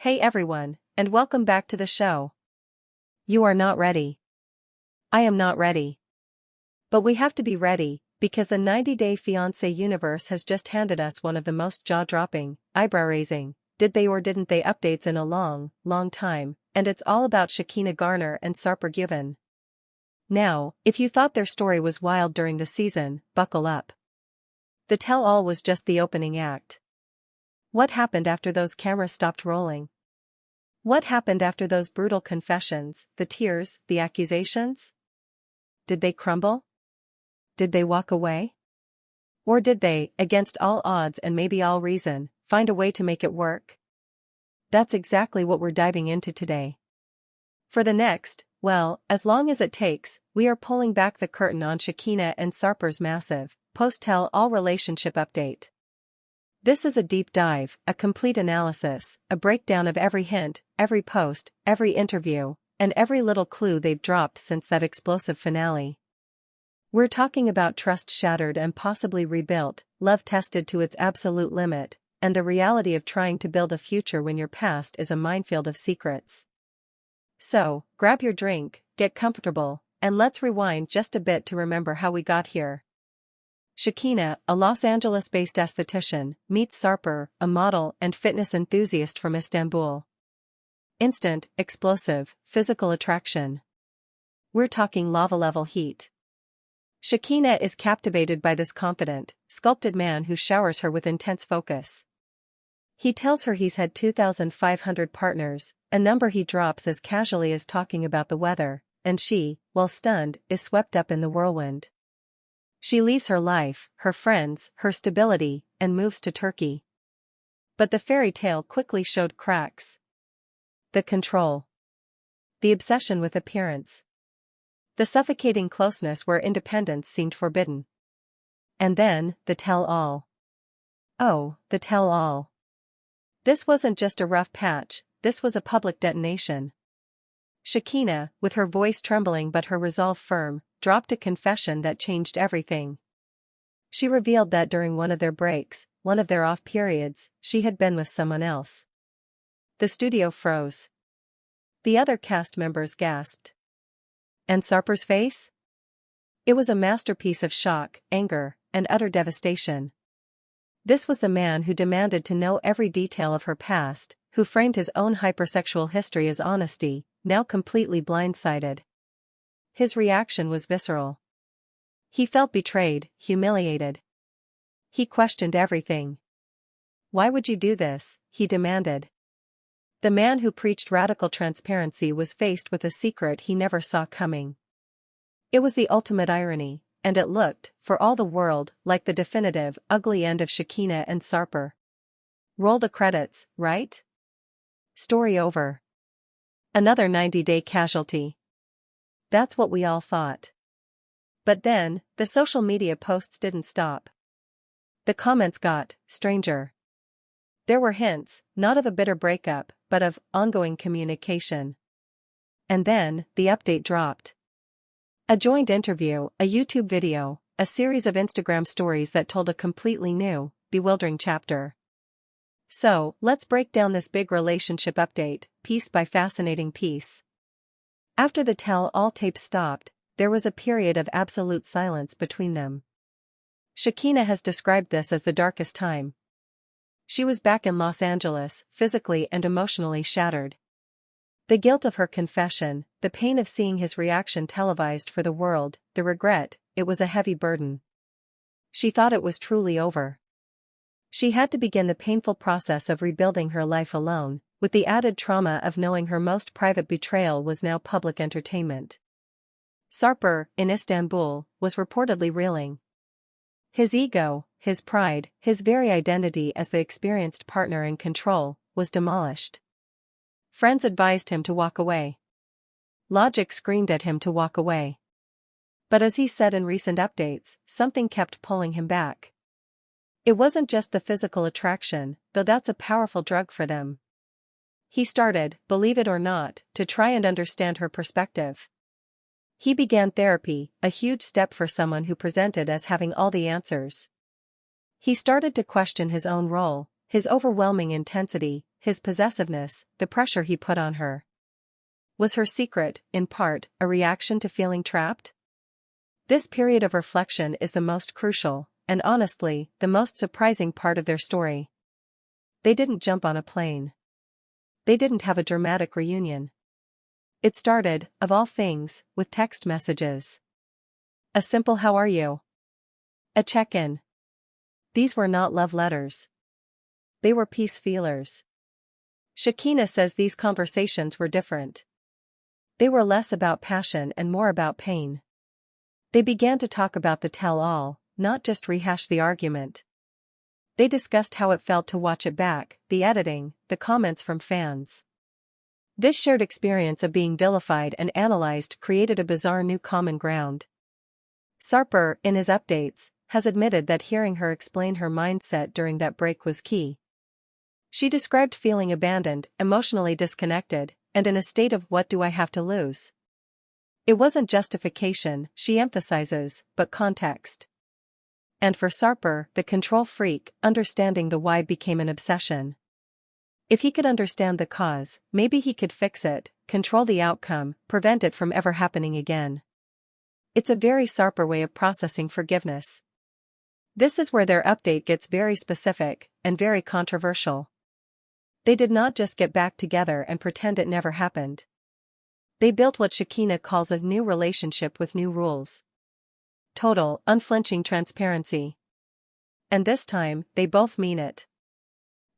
Hey everyone, and welcome back to the show. You are not ready. I am not ready. But we have to be ready, because the 90-Day Fiancé universe has just handed us one of the most jaw-dropping, eyebrow-raising, did they or didn't they updates in a long, long time, and it's all about Shekinah Garner and Sarper Given. Now, if you thought their story was wild during the season, buckle up. The tell-all was just the opening act. What happened after those cameras stopped rolling? What happened after those brutal confessions, the tears, the accusations? Did they crumble? Did they walk away? Or did they, against all odds and maybe all reason, find a way to make it work? That's exactly what we're diving into today. For the next, well, as long as it takes, we are pulling back the curtain on Shekinah and Sarper's massive, post-tell-all relationship update. This is a deep dive, a complete analysis, a breakdown of every hint, every post, every interview, and every little clue they've dropped since that explosive finale. We're talking about trust shattered and possibly rebuilt, love tested to its absolute limit, and the reality of trying to build a future when your past is a minefield of secrets. So, grab your drink, get comfortable, and let's rewind just a bit to remember how we got here. Shekinah, a Los Angeles-based esthetician, meets Sarper, a model and fitness enthusiast from Istanbul. Instant, explosive, physical attraction. We're talking lava-level heat. Shekinah is captivated by this confident, sculpted man who showers her with intense focus. He tells her he's had 2,500 partners, a number he drops as casually as talking about the weather, and she, while stunned, is swept up in the whirlwind. She leaves her life, her friends, her stability, and moves to Turkey. But the fairy tale quickly showed cracks. The control. The obsession with appearance. The suffocating closeness where independence seemed forbidden. And then, the tell-all. Oh, the tell-all. This wasn't just a rough patch, this was a public detonation. Shekinah, with her voice trembling but her resolve firm, dropped a confession that changed everything. She revealed that during one of their breaks, one of their off periods, she had been with someone else. The studio froze. The other cast members gasped. And Sarper's face? It was a masterpiece of shock, anger, and utter devastation. This was the man who demanded to know every detail of her past, who framed his own hypersexual history as honesty, now completely blindsided. His reaction was visceral. He felt betrayed, humiliated. He questioned everything. Why would you do this? He demanded. The man who preached radical transparency was faced with a secret he never saw coming. It was the ultimate irony, and it looked, for all the world, like the definitive, ugly end of Shekinah and Sarper. Roll the credits, right? Story over. Another 90-day casualty. That's what we all thought. But then, the social media posts didn't stop. The comments got stranger. There were hints, not of a bitter breakup, but of ongoing communication. And then, the update dropped. A joint interview, a YouTube video, a series of Instagram stories that told a completely new, bewildering chapter. So, let's break down this big relationship update, piece by fascinating piece. After the tell-all tape stopped, there was a period of absolute silence between them. Shekinah has described this as the darkest time. She was back in Los Angeles, physically and emotionally shattered. The guilt of her confession, the pain of seeing his reaction televised for the world, the regret, it was a heavy burden. She thought it was truly over. She had to begin the painful process of rebuilding her life alone, with the added trauma of knowing her most private betrayal was now public entertainment. Sarper, in Istanbul, was reportedly reeling. His ego, his pride, his very identity as the experienced partner in control, was demolished. Friends advised him to walk away. Logic screamed at him to walk away. But as he said in recent updates, something kept pulling him back. It wasn't just the physical attraction, though that's a powerful drug for them. He started, believe it or not, to try and understand her perspective. He began therapy, a huge step for someone who presented as having all the answers. He started to question his own role, his overwhelming intensity, his possessiveness, the pressure he put on her. Was her secret, in part, a reaction to feeling trapped? This period of reflection is the most crucial, and honestly, the most surprising part of their story. They didn't jump on a plane. They didn't have a dramatic reunion. It started, of all things, with text messages. A simple "how are you?" A check-in. These were not love letters. They were peace feelers. Shekinah says these conversations were different. They were less about passion and more about pain. They began to talk about the tell-all, not just rehash the argument. They discussed how it felt to watch it back, the editing, the comments from fans. This shared experience of being vilified and analyzed created a bizarre new common ground. Sarper, in his updates, has admitted that hearing her explain her mindset during that break was key. She described feeling abandoned, emotionally disconnected, and in a state of "what do I have to lose?" It wasn't justification, she emphasizes, but context. And for Sarper, the control freak, understanding the why became an obsession. If he could understand the cause, maybe he could fix it, control the outcome, prevent it from ever happening again. It's a very Sarper way of processing forgiveness. This is where their update gets very specific, and very controversial. They did not just get back together and pretend it never happened. They built what Shekinah calls a new relationship with new rules. Total, unflinching transparency. And this time, they both mean it.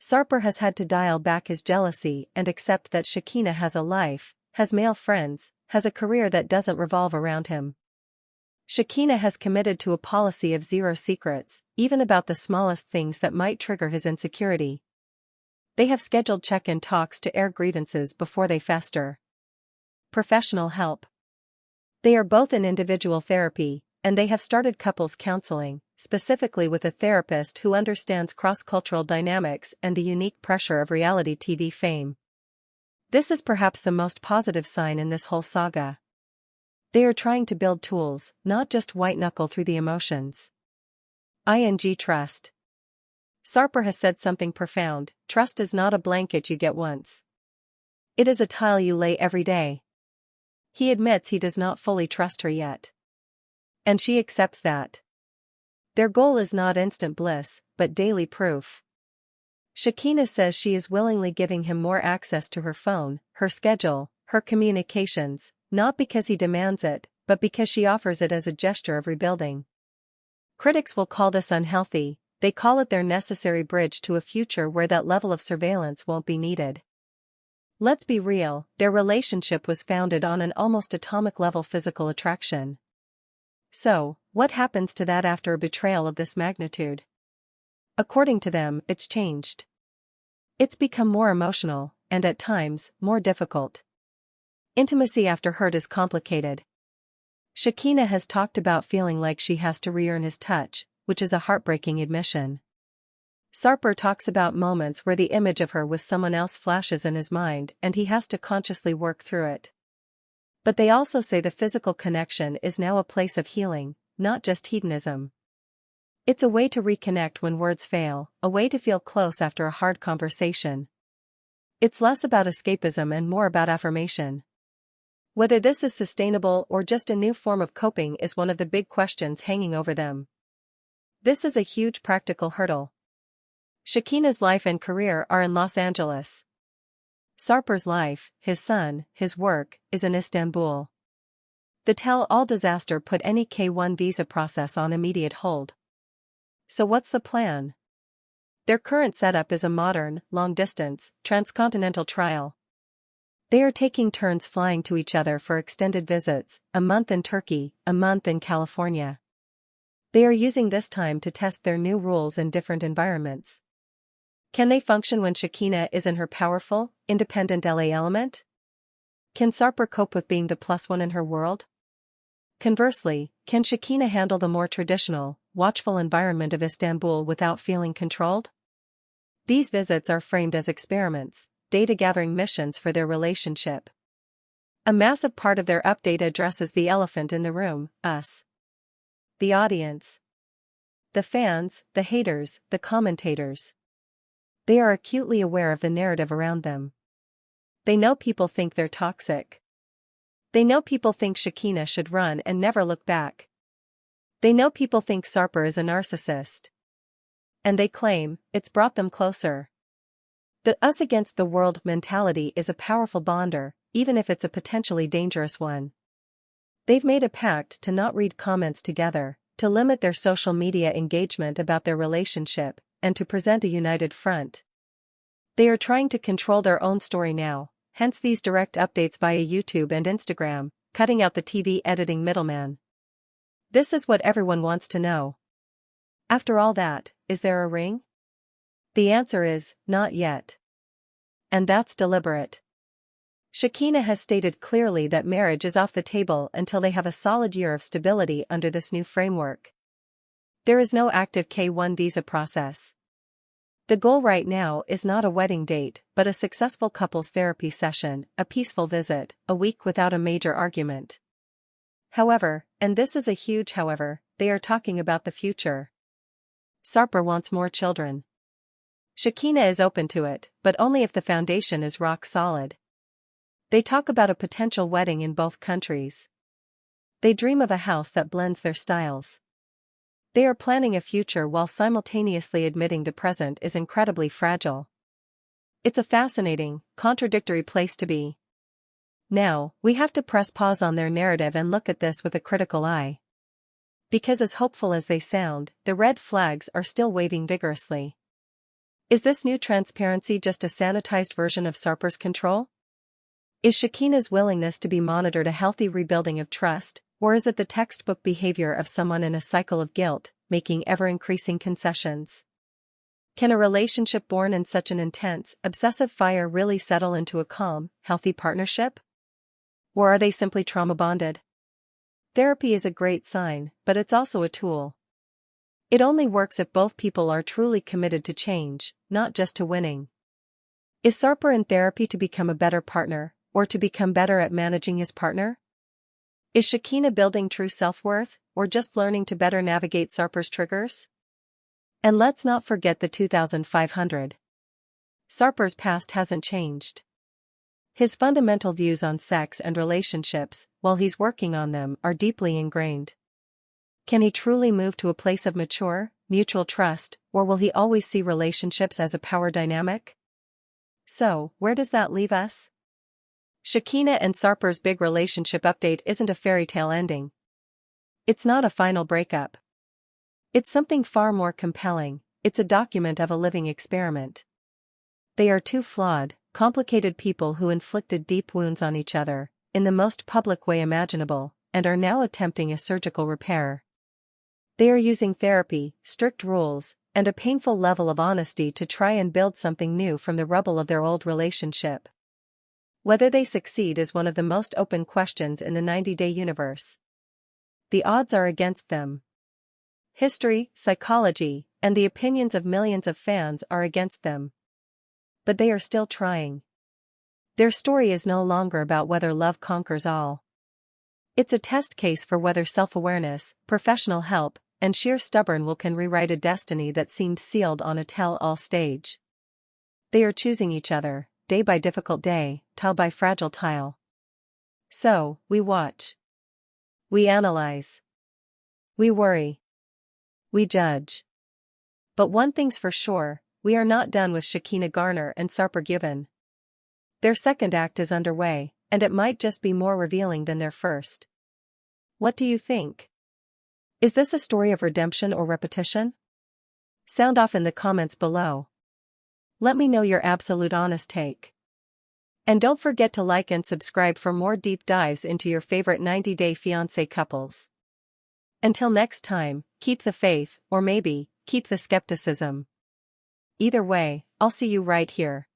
Sarper has had to dial back his jealousy and accept that Shekinah has a life, has male friends, has a career that doesn't revolve around him. Shekinah has committed to a policy of zero secrets, even about the smallest things that might trigger his insecurity. They have scheduled check-in talks to air grievances before they fester. Professional help. They are both in individual therapy, and they have started couples counseling, specifically with a therapist who understands cross-cultural dynamics and the unique pressure of reality TV fame. This is perhaps the most positive sign in this whole saga. They are trying to build tools, not just white-knuckle through the emotions. Trust. Sarper has said something profound: trust is not a blanket you get once. It is a tile you lay every day. He admits he does not fully trust her yet. And she accepts that. Their goal is not instant bliss, but daily proof. Shekinah says she is willingly giving him more access to her phone, her schedule, her communications, not because he demands it, but because she offers it as a gesture of rebuilding. Critics will call this unhealthy. They call it their necessary bridge to a future where that level of surveillance won't be needed. Let's be real, their relationship was founded on an almost atomic-level physical attraction. So, what happens to that after a betrayal of this magnitude? According to them, it's changed. It's become more emotional, and at times, more difficult. Intimacy after hurt is complicated. Shekinah has talked about feeling like she has to re-earn his touch, which is a heartbreaking admission. Sarper talks about moments where the image of her with someone else flashes in his mind and he has to consciously work through it. But they also say the physical connection is now a place of healing, not just hedonism. It's a way to reconnect when words fail, a way to feel close after a hard conversation. It's less about escapism and more about affirmation. Whether this is sustainable or just a new form of coping is one of the big questions hanging over them. This is a huge practical hurdle. Shekinah's life and career are in Los Angeles. Sarper's life, his son, his work, is in Istanbul. The Tell-All disaster put any K-1 visa process on immediate hold. So what's the plan? Their current setup is a modern, long-distance, transcontinental trial. They are taking turns flying to each other for extended visits, a month in Turkey, a month in California. They are using this time to test their new rules in different environments. Can they function when Shekinah is in her powerful, independent LA element? Can Sarper cope with being the plus one in her world? Conversely, can Shekinah handle the more traditional, watchful environment of Istanbul without feeling controlled? These visits are framed as experiments, data-gathering missions for their relationship. A massive part of their update addresses the elephant in the room, us. The audience. The fans, the haters, the commentators. They are acutely aware of the narrative around them. They know people think they're toxic. They know people think Shekinah should run and never look back. They know people think Sarper is a narcissist. And they claim it's brought them closer. The us against the world mentality is a powerful bonder, even if it's a potentially dangerous one. They've made a pact to not read comments together, to limit their social media engagement about their relationship, and to present a united front. They are trying to control their own story now, hence these direct updates via YouTube and Instagram, cutting out the TV editing middleman. This is what everyone wants to know. After all that, is there a ring? The answer is, not yet. And that's deliberate. Shekinah has stated clearly that marriage is off the table until they have a solid year of stability under this new framework. There is no active K-1 visa process. The goal right now is not a wedding date but a successful couples therapy session, a peaceful visit, a week without a major argument. However, and this is a huge however, they are talking about the future. Sarper wants more children. Shekinah is open to it, but only if the foundation is rock solid. They talk about a potential wedding in both countries. They dream of a house that blends their styles. They are planning a future while simultaneously admitting the present is incredibly fragile. It's a fascinating, contradictory place to be. Now, we have to press pause on their narrative and look at this with a critical eye. Because as hopeful as they sound, the red flags are still waving vigorously. Is this new transparency just a sanitized version of Sarper's control? Is Shekinah's willingness to be monitored a healthy rebuilding of trust, or is it the textbook behavior of someone in a cycle of guilt, making ever-increasing concessions? Can a relationship born in such an intense, obsessive fire really settle into a calm, healthy partnership? Or are they simply trauma-bonded? Therapy is a great sign, but it's also a tool. It only works if both people are truly committed to change, not just to winning. Is Sarper in therapy to become a better partner, or to become better at managing his partner? Is Shekinah building true self-worth, or just learning to better navigate Sarper's triggers? And let's not forget the 2500. Sarper's past hasn't changed. His fundamental views on sex and relationships, while he's working on them, are deeply ingrained. Can he truly move to a place of mature, mutual trust, or will he always see relationships as a power dynamic? So, where does that leave us? Shekinah and Sarper's big relationship update isn't a fairy tale ending. It's not a final breakup. It's something far more compelling. It's a document of a living experiment. They are two flawed, complicated people who inflicted deep wounds on each other, in the most public way imaginable, and are now attempting a surgical repair. They are using therapy, strict rules, and a painful level of honesty to try and build something new from the rubble of their old relationship. Whether they succeed is one of the most open questions in the 90-day universe. The odds are against them. History, psychology, and the opinions of millions of fans are against them. But they are still trying. Their story is no longer about whether love conquers all. It's a test case for whether self-awareness, professional help, and sheer stubborn will can rewrite a destiny that seemed sealed on a tell-all stage. They are choosing each other, day by difficult day, tile by fragile tile. So, we watch. We analyze. We worry. We judge. But one thing's for sure, we are not done with Shekinah Garner and Sarper Given. Their second act is underway, and it might just be more revealing than their first. What do you think? Is this a story of redemption or repetition? Sound off in the comments below. Let me know your absolute honest take. And don't forget to like and subscribe for more deep dives into your favorite 90-day fiancé couples. Until next time, keep the faith, or maybe, keep the skepticism. Either way, I'll see you right here.